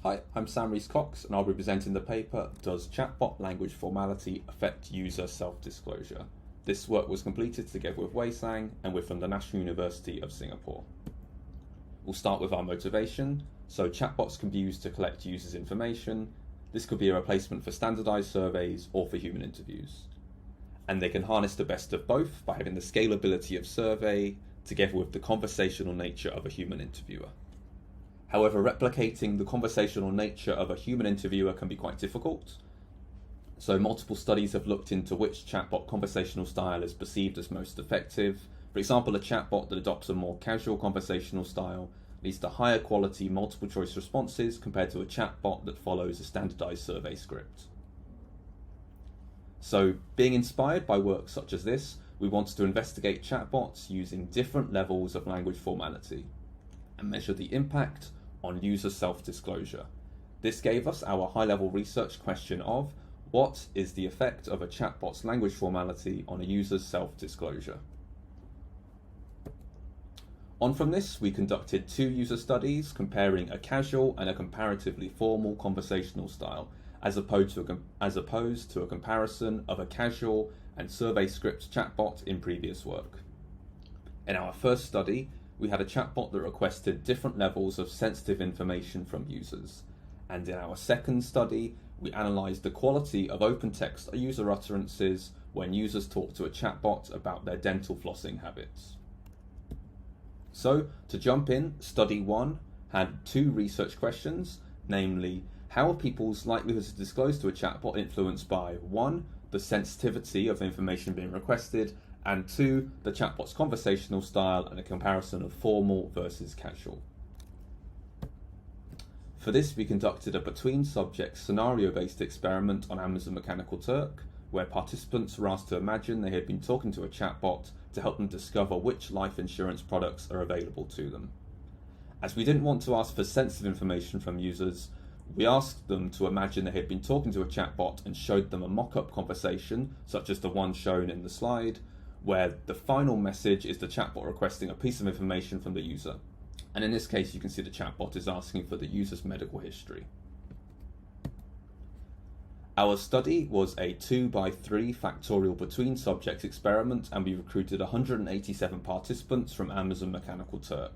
Hi, I'm Sam Rees-Cox and I'll be presenting the paper, Does Chatbot Language Formality Affect User Self-Disclosure? This work was completed together with Wei Sang and we're from the National University of Singapore. We'll start with our motivation. So chatbots can be used to collect users' information. This could be a replacement for standardized surveys or for human interviews. And they can harness the best of both by having the scalability of survey together with the conversational nature of a human interviewer. However, replicating the conversational nature of a human interviewer can be quite difficult. So multiple studies have looked into which chatbot conversational style is perceived as most effective. For example, a chatbot that adopts a more casual conversational style leads to higher quality multiple choice responses compared to a chatbot that follows a standardized survey script. So being inspired by work such as this, we wanted to investigate chatbots using different levels of language formality and measure the impact on user self-disclosure. This gave us our high-level research question of what is the effect of a chatbot's language formality on a user's self-disclosure? On from this, we conducted two user studies comparing a casual and a comparatively formal conversational style, as opposed to a comparison of a casual and survey script chatbot in previous work. In our first study, we had a chatbot that requested different levels of sensitive information from users. And in our second study, we analysed the quality of open text user utterances when users talk to a chatbot about their dental flossing habits. So, to jump in, study 1 had two research questions, namely, how are people's likelihood to disclose to a chatbot influenced by 1. The sensitivity of the information being requested, and 2. The chatbot's conversational style and a comparison of formal versus casual. For this, we conducted a between-subject scenario-based experiment on Amazon Mechanical Turk, where participants were asked to imagine they had been talking to a chatbot to help them discover which life insurance products are available to them. As we didn't want to ask for sensitive information from users, we asked them to imagine they had been talking to a chatbot and showed them a mock-up conversation, such as the one shown in the slide, where the final message is the chatbot requesting a piece of information from the user. And in this case, you can see the chatbot is asking for the user's medical history. Our study was a 2x3 factorial between subjects experiment, and we recruited 187 participants from Amazon Mechanical Turk.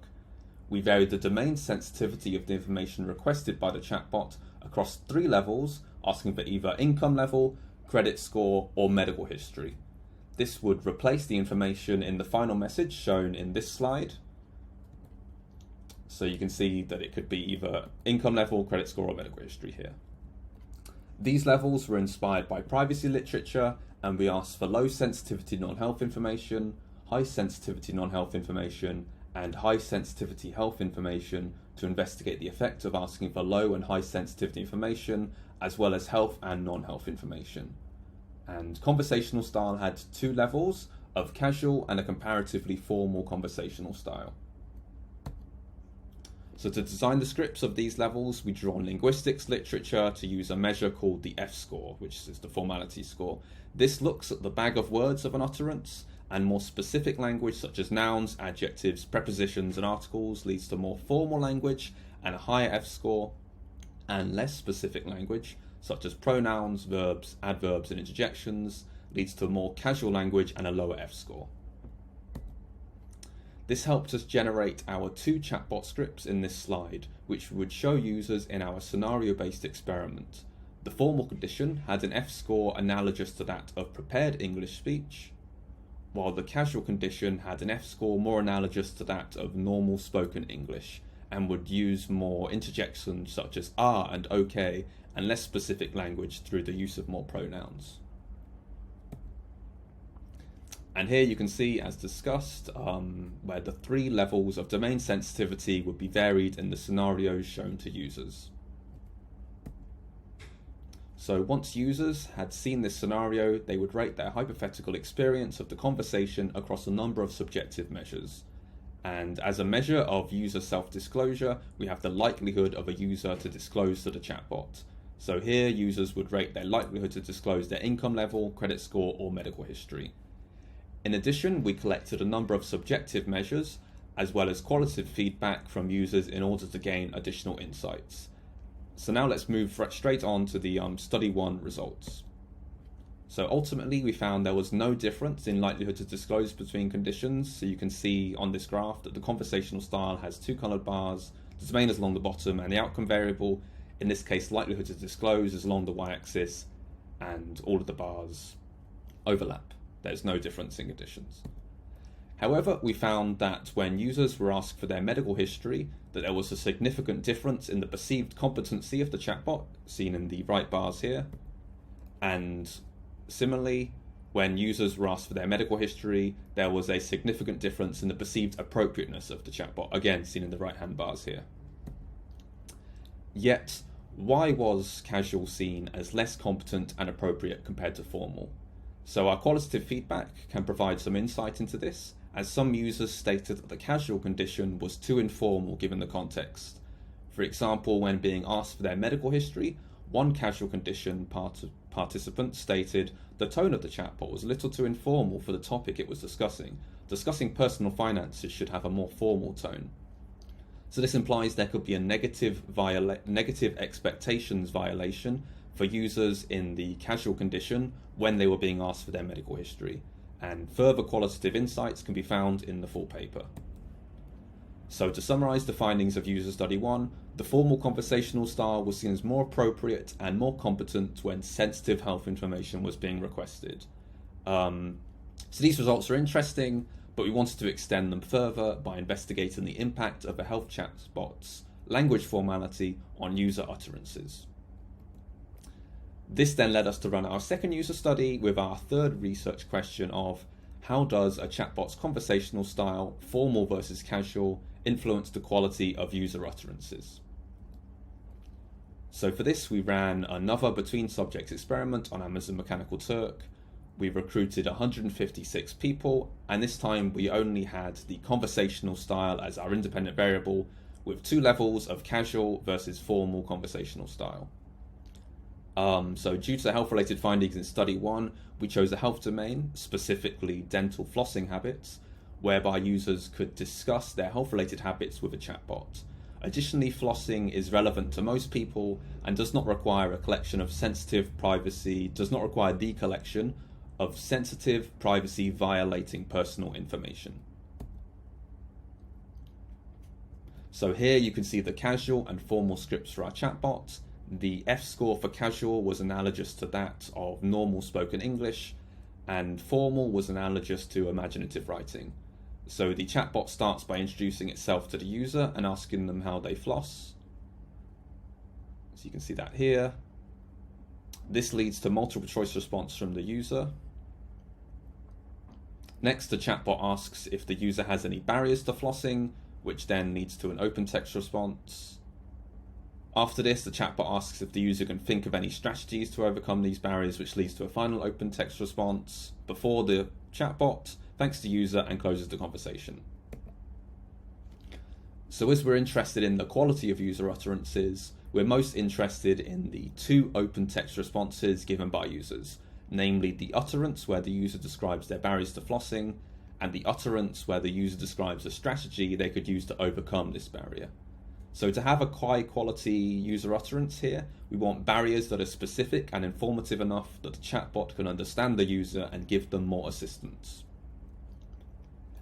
We varied the domain sensitivity of the information requested by the chatbot across 3 levels, asking for either income level, credit score, or medical history. This would replace the information in the final message shown in this slide. So you can see that it could be either income level, credit score, or medical history here. These levels were inspired by privacy literature, and we asked for low sensitivity non-health information, high sensitivity non-health information, and high sensitivity health information to investigate the effect of asking for low and high sensitivity information, as well as health and non-health information. And conversational style had 2 levels of casual and a comparatively formal conversational style. So to design the scripts of these levels, we drew on linguistics literature to use a measure called the F-score, which is the formality score. This looks at the bag of words of an utterance, and more specific language such as nouns, adjectives, prepositions, and articles leads to more formal language and a higher F-score, and less specific language such as pronouns, verbs, adverbs, and interjections leads to more casual language and a lower F-score. This helped us generate our 2 chatbot scripts in this slide, which would show users in our scenario-based experiment. The formal condition had an F-score analogous to that of prepared English speech, while the casual condition had an F-score more analogous to that of normal spoken English, and would use more interjections such as ah and okay, and less specific language through the use of more pronouns. And here you can see, as discussed, where the 3 levels of domain sensitivity would be varied in the scenarios shown to users. So once users had seen this scenario, they would rate their hypothetical experience of the conversation across a number of subjective measures. And as a measure of user self-disclosure, we have the likelihood of a user to disclose to the chatbot. So here, users would rate their likelihood to disclose their income level, credit score, or medical history. In addition, we collected a number of subjective measures, as well as qualitative feedback from users in order to gain additional insights. So now let's move straight on to the study 1 results. So ultimately we found there was no difference in likelihood to disclose between conditions. So you can see on this graph that the conversational style has 2 colored bars, the domain is along the bottom, and the outcome variable, in this case likelihood to disclose, is along the y-axis, and all of the bars overlap. There's no difference in conditions. However, we found that when users were asked for their medical history, that there was a significant difference in the perceived competency of the chatbot, seen in the right bars here. And similarly, when users were asked for their medical history, there was a significant difference in the perceived appropriateness of the chatbot, again seen in the right-hand bars here. Yet, why was casual seen as less competent and appropriate compared to formal? So our qualitative feedback can provide some insight into this, as some users stated that the casual condition was too informal given the context. For example, when being asked for their medical history, one casual condition participant stated the tone of the chatbot was a little too informal for the topic it was discussing. Discussing personal finances should have a more formal tone. So this implies there could be a negative expectations violation for users in the casual condition when they were being asked for their medical history, and further qualitative insights can be found in the full paper. So to summarize the findings of user study 1, the formal conversational style was seen as more appropriate and more competent when sensitive health information was being requested. So these results are interesting, but we wanted to extend them further by investigating the impact of a health chatbot's language formality on user utterances. This then led us to run our second user study with our third research question of how does a chatbot's conversational style, formal versus casual, influence the quality of user utterances? So for this we ran another between subjects experiment on Amazon Mechanical Turk. We recruited 156 people, and this time we only had the conversational style as our independent variable, with 2 levels of casual versus formal conversational style. So due to health-related findings in study 1, we chose a health domain, specifically dental flossing habits, whereby users could discuss their health-related habits with a chatbot. Additionally, flossing is relevant to most people and does not require the collection of sensitive privacy violating personal information. So here you can see the casual and formal scripts for our chatbot. The F score for casual was analogous to that of normal spoken English, and formal was analogous to imaginative writing. So the chatbot starts by introducing itself to the user and asking them how they floss. So you can see that here. This leads to multiple choice response from the user. Next, the chatbot asks if the user has any barriers to flossing, which then leads to an open text response. After this, the chatbot asks if the user can think of any strategies to overcome these barriers, which leads to a final open text response before the chatbot thanks the user and closes the conversation. So as we're interested in the quality of user utterances, we're most interested in the 2 open text responses given by users, namely the utterance where the user describes their barriers to flossing, and the utterance where the user describes a strategy they could use to overcome this barrier. So to have a high quality user utterance here, we want barriers that are specific and informative enough that the chatbot can understand the user and give them more assistance.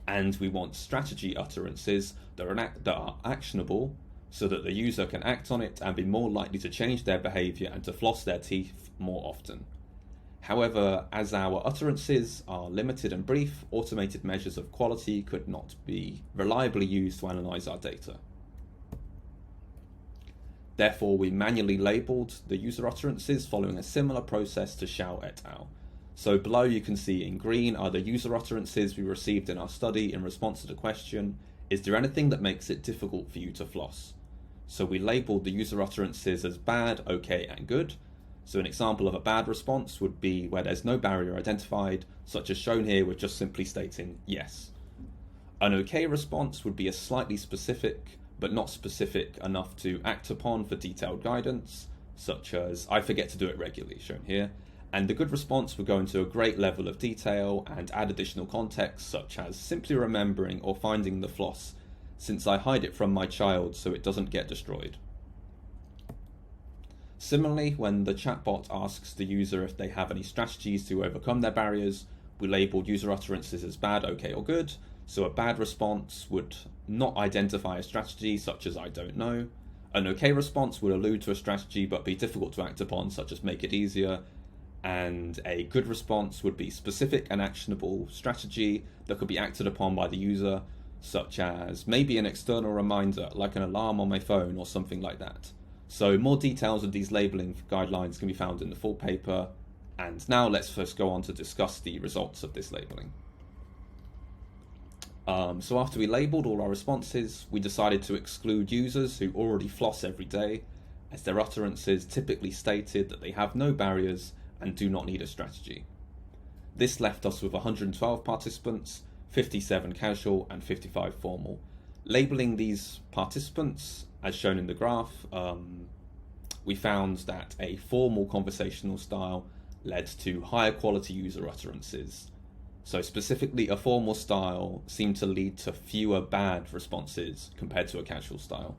And we want strategy utterances that are actionable so that the user can act on it and be more likely to change their behavior and to floss their teeth more often. However, as our utterances are limited and brief, automated measures of quality could not be reliably used to analyze our data. Therefore, we manually labeled the user utterances following a similar process to Xiao et al. So below you can see in green are the user utterances we received in our study in response to the question, is there anything that makes it difficult for you to floss? So we labeled the user utterances as bad, okay, and good. So an example of a bad response would be where there's no barrier identified, such as shown here with just simply stating yes. An okay response would be a slightly specific, but not specific enough to act upon for detailed guidance, such as I forget to do it regularly, shown here. And the good response would go into a great level of detail and add additional context, such as simply remembering or finding the floss, since I hide it from my child so it doesn't get destroyed. Similarly, when the chatbot asks the user if they have any strategies to overcome their barriers, we labeled user utterances as bad, okay, or good. So a bad response would not identify a strategy, such as I don't know. An okay response would allude to a strategy but be difficult to act upon, such as make it easier. And a good response would be specific and actionable strategy that could be acted upon by the user, such as maybe an external reminder, like an alarm on my phone or something like that. So more details of these labeling guidelines can be found in the full paper. And now let's first go on to discuss the results of this labeling. So after we labeled all our responses, we decided to exclude users who already floss every day, as their utterances typically stated that they have no barriers and do not need a strategy. This left us with 112 participants, 57 casual and 55 formal. Labeling these participants, as shown in the graph, we found that a formal conversational style led to higher quality user utterances. So specifically, a formal style seemed to lead to fewer bad responses compared to a casual style.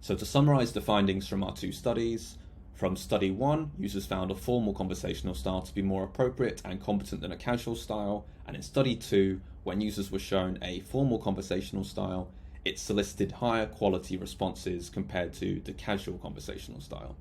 So to summarize the findings from our two studies, from study 1, users found a formal conversational style to be more appropriate and competent than a casual style, and in study 2, when users were shown a formal conversational style, it solicited higher quality responses compared to the casual conversational style.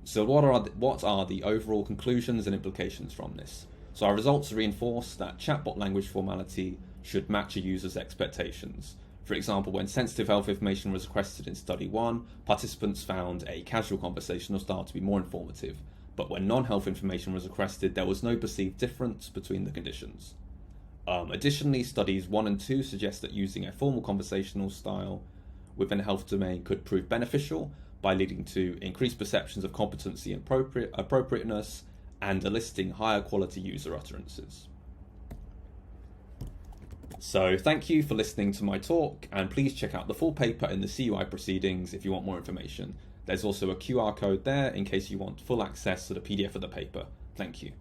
So what are the overall conclusions and implications from this? So our results reinforce that chatbot language formality should match a user's expectations. For example, when sensitive health information was requested in study 1, participants found a casual conversational style to be more informative, but when non-health information was requested, there was no perceived difference between the conditions. Additionally, studies 1 and 2 suggest that using a formal conversational style within a health domain could prove beneficial by leading to increased perceptions of competency and appropriateness and eliciting higher quality user utterances. So thank you for listening to my talk, and please check out the full paper in the CUI proceedings if you want more information. There's also a QR code there in case you want full access to the PDF of the paper. Thank you.